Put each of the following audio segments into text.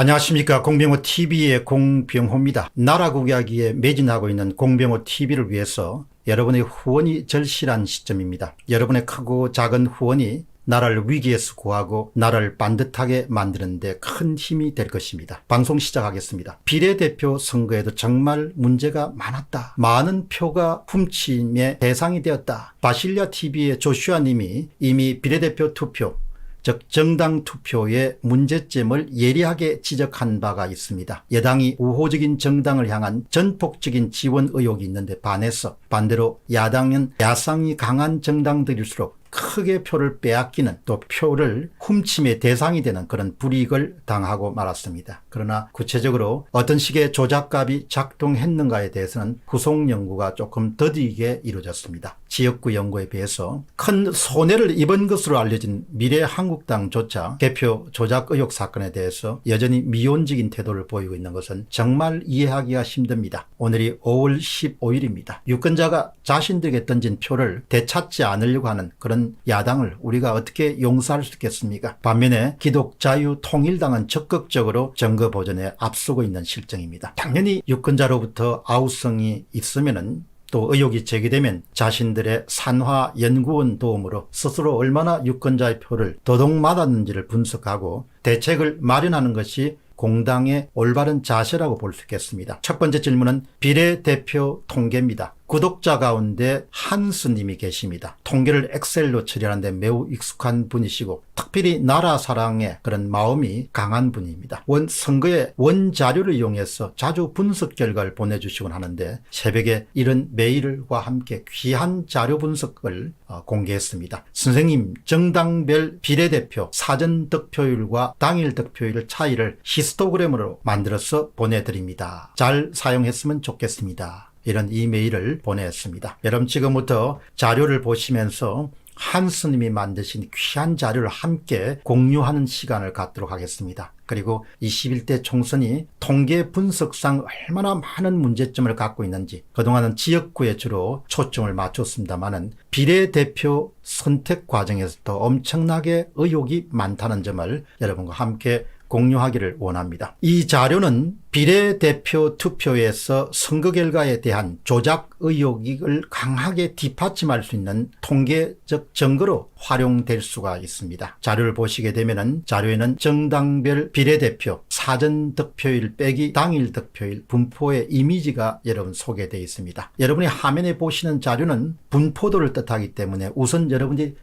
안녕하십니까. 공병호TV의 공병호입니다. 나라국야기에 매진하고 있는 공병호TV를 위해서 여러분의 후원이 절실한 시점입니다. 여러분의 크고 작은 후원이 나라를 위기에서 구하고 나라를 반듯하게 만드는 데 큰 힘이 될 것입니다. 방송 시작하겠습니다. 비례대표 선거에도 정말 문제가 많았다. 많은 표가 훔침의 대상이 되었다. 바실리아TV의 조슈아 님이 이미 비례대표 투표, 즉 정당 투표의 문제점을 예리하게 지적한 바가 있습니다. 여당이 우호적인 정당을 향한 전폭적인 지원 의혹이 있는데 반해서 반대로 야당은 야성이 강한 정당들일수록 크게 표를 빼앗기는, 또 표를 훔침의 대상이 되는 그런 불이익을 당하고 말았습니다. 그러나 구체적으로 어떤 식의 조작값이 작동했는가에 대해서는 후속 연구가 조금 더디게 이루어졌습니다. 지역구 연구에 비해서 큰 손해를 입은 것으로 알려진 미래한국당조차 개표 조작 의혹 사건에 대해서 여전히 미온적인 태도를 보이고 있는 것은 정말 이해하기가 힘듭니다. 오늘이 5월 15일입니다. 유권자가 자신들에게 던진 표를 되찾지 않으려고 하는 그런 야당을 우리가 어떻게 용서할 수 있겠습니까? 반면에 기독자유통일당은 적극적으로 정거 보전에 앞서고 있는 실정입니다. 당연히 유권자로부터 아우성이 있으면은, 또 의혹이 제기되면 자신들의 산하연구원 도움으로 스스로 얼마나 유권자의 표를 도둑맞았는지를 분석하고 대책을 마련하는 것이 공당의 올바른 자세라고 볼 수 있겠습니다. 첫 번째 질문은 비례대표 통계입니다. 구독자 가운데 한스님이 계십니다. 통계를 엑셀로 처리하는 데 매우 익숙한 분이시고 특별히 나라 사랑의 그런 마음이 강한 분입니다. 선거의 원자료를 이용해서 자주 분석 결과를 보내주시곤 하는데 새벽에 이런 메일과 함께 귀한 자료 분석을 공개했습니다. 선생님, 정당별 비례대표 사전 득표율과 당일 득표율 차이를 히스토그램으로 만들어서 보내드립니다. 잘 사용했으면 좋겠습니다. 이런 이메일을 보냈습니다. 여러분, 지금부터 자료를 보시면서 한스님이 만드신 귀한 자료를 함께 공유하는 시간을 갖도록 하겠습니다. 그리고 21대 총선이 통계 분석상 얼마나 많은 문제점을 갖고 있는지, 그동안은 지역구에 주로 초점을 맞췄습니다만은 비례대표 선택 과정에서도 엄청나게 의혹이 많다는 점을 여러분과 함께 공유하기를 원합니다. 이 자료는 비례대표 투표에서 선거 결과에 대한 조작 의혹을 강하게 뒷받침할 수 있는 통계적 증거로 활용될 수가 있습니다. 자료를 보시게 되면은 자료에는 정당별 비례대표 사전 득표일 빼기 당일 득표일 분포의 이미지가 여러분 소개되어 있습니다. 여러분이 화면에 보시는 자료는 분포도를 뜻하기 때문에 우선 여러분이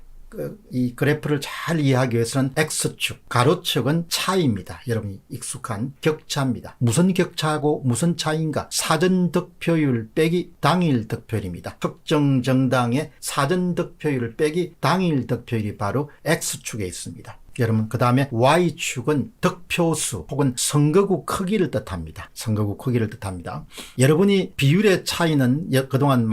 이 그래프를 잘 이해하기 위해서는 X축, 가로축은 차이입니다. 여러분이 익숙한 격차입니다. 무슨 격차하고 무슨 차이인가? 사전 득표율 빼기 당일 득표율입니다. 특정 정당의 사전 득표율 빼기 당일 득표율이 바로 X축에 있습니다. 여러분, 그 다음에 Y축은 득표수 혹은 선거구 크기를 뜻합니다. 선거구 크기를 뜻합니다. 여러분이 비율의 차이는 그동안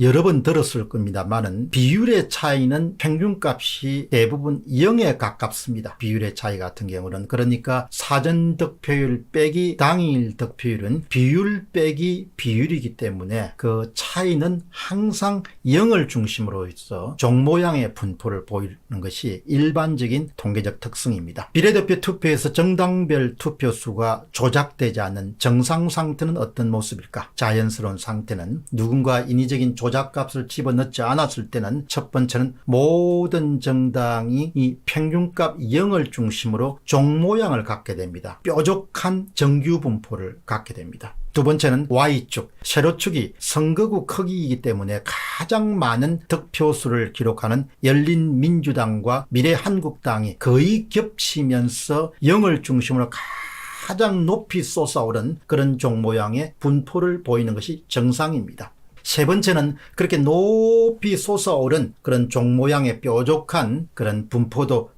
여러 번 들었을 겁니다만은 비율의 차이는 평균값이 대부분 0에 가깝습니다. 비율의 차이 같은 경우는. 그러니까 사전 득표율 빼기 당일 득표율은 비율 빼기 비율이기 때문에 그 차이는 항상 0을 중심으로 해서 종 모양의 분포를 보이는 것이 일반적인 통계적 특성입니다. 비례대표 투표에서 정당별 투표수가 조작되지 않는 정상 상태는 어떤 모습일까? 자연스러운 상태는 누군가 인위적인 조작값을 집어넣지 않았을 때는 첫 번째는 모든 정당이 이 평균값 0을 중심으로 종 모양을 갖게 됩니다. 뾰족한 정규 분포를 갖게 됩니다. 두 번째는 Y축, 세로축이 선거구 크기이기 때문에 가장 많은 득표수를 기록하는 열린민주당과 미래한국당이 거의 겹치면서 0을 중심으로 가장 높이 솟아오른 그런 종 모양의 분포를 보이는 것이 정상입니다. 세 번째는 그렇게 높이 솟아오른 그런 종 모양의 뾰족한 그런 분포도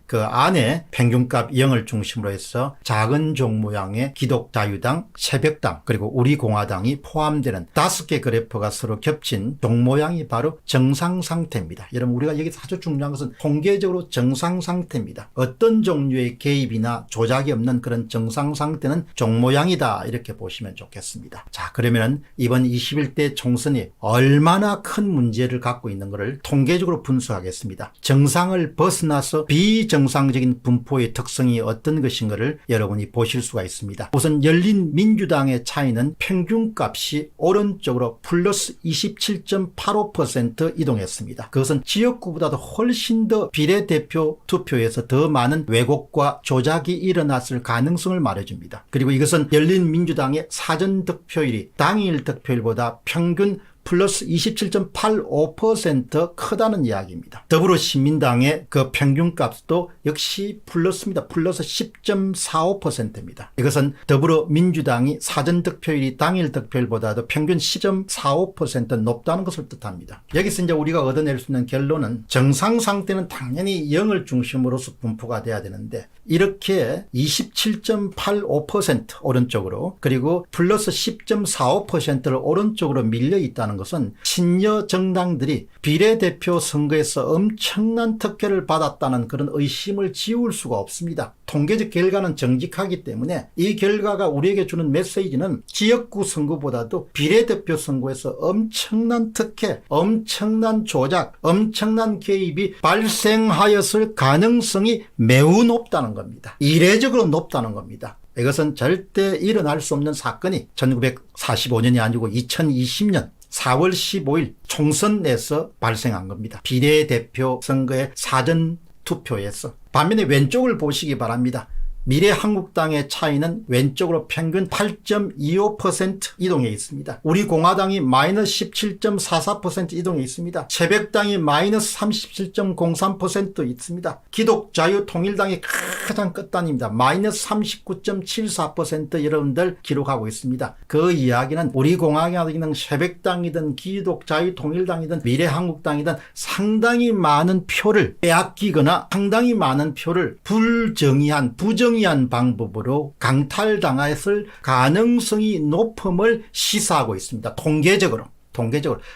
그 안에 평균값 0을 중심으로 해서 작은 종 모양의 기독자유당, 새벽당, 그리고 우리공화당이 포함되는 5개 그래프가 서로 겹친 종 모양이 바로 정상 상태입니다. 여러분, 우리가 여기서 아주 중요한 것은 통계적으로 정상 상태입니다. 어떤 종류의 개입이나 조작이 없는 그런 정상 상태는 종 모양이다, 이렇게 보시면 좋겠습니다. 자, 그러면 이번 21대 총선이 얼마나 큰 문제를 갖고 있는 것을 통계적으로 분석하겠습니다. 정상을 벗어나서 비정상적인 분포의 특성이 어떤 것인가를 여러분이 보실 수가 있습니다. 우선 열린민주당의 차이는 평균값이 오른쪽으로 플러스 27.85% 이동했습니다. 그것은 지역구보다도 훨씬 더 비례대표 투표에서 더 많은 왜곡과 조작이 일어났을 가능성을 말해줍니다. 그리고 이것은 열린민주당의 사전득표율이 당일 득표율보다 평균 플러스 27.85% 크다는 이야기입니다. 더불어시민당의 그 평균값도 역시 플러스입니다. 플러스 10.45%입니다. 이것은 더불어민주당이 사전득표율이 당일 득표율보다도 평균 10.45% 높다는 것을 뜻합니다. 여기서 이제 우리가 얻어낼 수 있는 결론은 정상 상태는 당연히 0을 중심으로서 분포가 돼야 되는데 이렇게 27.85% 오른쪽으로 그리고 플러스 10.45%를 오른쪽으로 밀려 있다는 것은 친여 정당들이 비례대표 선거에서 엄청난 득표를 받았다는 그런 의심을 지울 수가 없습니다. 통계적 결과는 정직하기 때문에 이 결과가 우리에게 주는 메시지는 지역구 선거보다도 비례대표 선거에서 엄청난 특혜, 엄청난 조작, 엄청난 개입이 발생하였을 가능성이 매우 높다는 겁니다. 이례적으로 높다는 겁니다. 이것은 절대 일어날 수 없는 사건이 1945년이 아니고 2020년 4월 15일 총선에서 발생한 겁니다. 비례대표 선거의 사전투표에서. 반면에 왼쪽을 보시기 바랍니다. 미래한국당의 차이는 왼쪽으로 평균 8.25% 이동해 있습니다. 우리 공화당이 마이너스 17.44% 이동해 있습니다. 새벽당이 마이너스 37.03% 있습니다. 기독자유통일당이 가장 끝단입니다. 마이너스 39.74% 여러분들 기록하고 있습니다. 그 이야기는 우리 공화당이든 새벽당이든 기독자유통일당이든 미래한국당이든 상당히 많은 표를 빼앗기거나 상당히 많은 표를 부정의한 방법으로 강탈당했을 가능성이 높음을 시사하고 있습니다. 통계적으로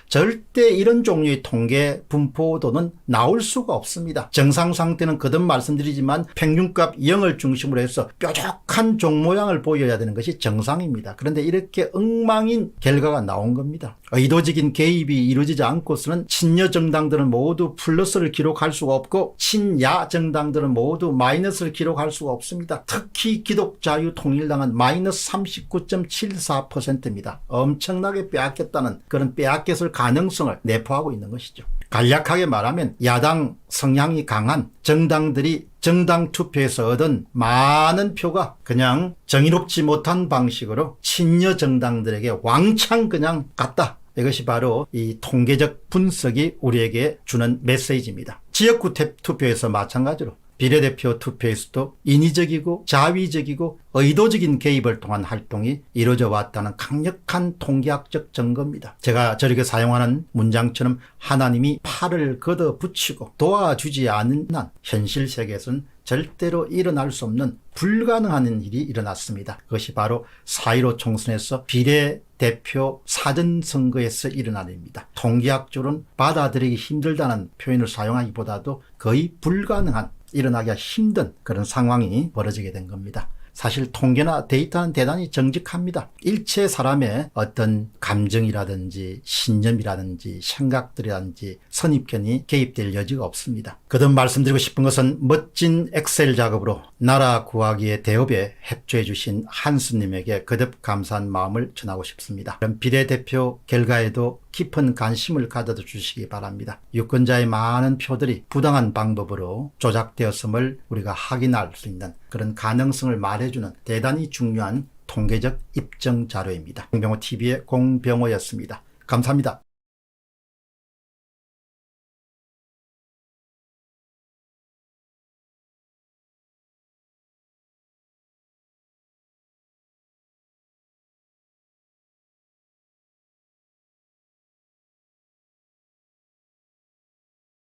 절대 이런 종류의 통계 분포도는 나올 수가 없습니다. 정상 상태는 거듭 말씀드리지만 평균값 0을 중심으로 해서 뾰족한 종 모양을 보여야 되는 것이 정상입니다. 그런데 이렇게 엉망인 결과가 나온 겁니다. 의도적인 개입이 이루어지지 않고서는 친여 정당들은 모두 플러스를 기록할 수가 없고 친야 정당들은 모두 마이너스를 기록할 수가 없습니다. 특히 기독자유통일당은 마이너스 39.74%입니다. 엄청나게 빼앗겼다는 그런 빼앗겼을 가능성을 내포하고 있는 것이죠. 간략하게 말하면 야당 성향이 강한 정당들이 정당 투표에서 얻은 많은 표가 그냥 정의롭지 못한 방식으로 친여 정당들에게 왕창 그냥 갔다. 이것이 바로 이 통계적 분석이 우리에게 주는 메시지입니다. 지역구 투표에서 마찬가지로 비례대표 투표에서도 인위적이고 자위적이고 의도적인 개입을 통한 활동이 이루어져 왔다는 강력한 통계학적 증거입니다. 제가 저렇게 사용하는 문장처럼 하나님이 팔을 걷어붙이고 도와주지 않는 한 현실 세계에서는 절대로 일어날 수 없는 불가능한 일이 일어났습니다. 그것이 바로 4.15 총선에서 비례대표 사전선거에서 일어난 일입니다. 통계학적으로는 받아들이기 힘들다는 표현을 사용하기보다도 거의 불가능한 일어나기가 힘든 그런 상황이 벌어지게 된 겁니다. 사실 통계나 데이터는 대단히 정직합니다. 일체 사람의 어떤 감정이라든지 신념이라든지 생각들이라든지 선입견이 개입될 여지가 없습니다. 거듭 말씀드리고 싶은 것은 멋진 엑셀 작업으로 나라 구하기의 대업에 협조해 주신 한스님에게 거듭 감사한 마음을 전하고 싶습니다. 그럼 비례대표 결과에도 깊은 관심을 가져 주시기 바랍니다. 유권자의 많은 표들이 부당한 방법으로 조작되었음을 우리가 확인할 수 있는 그런 가능성을 말해주는 대단히 중요한 통계적 입증 자료입니다. 공병호TV의 공병호였습니다. 감사합니다.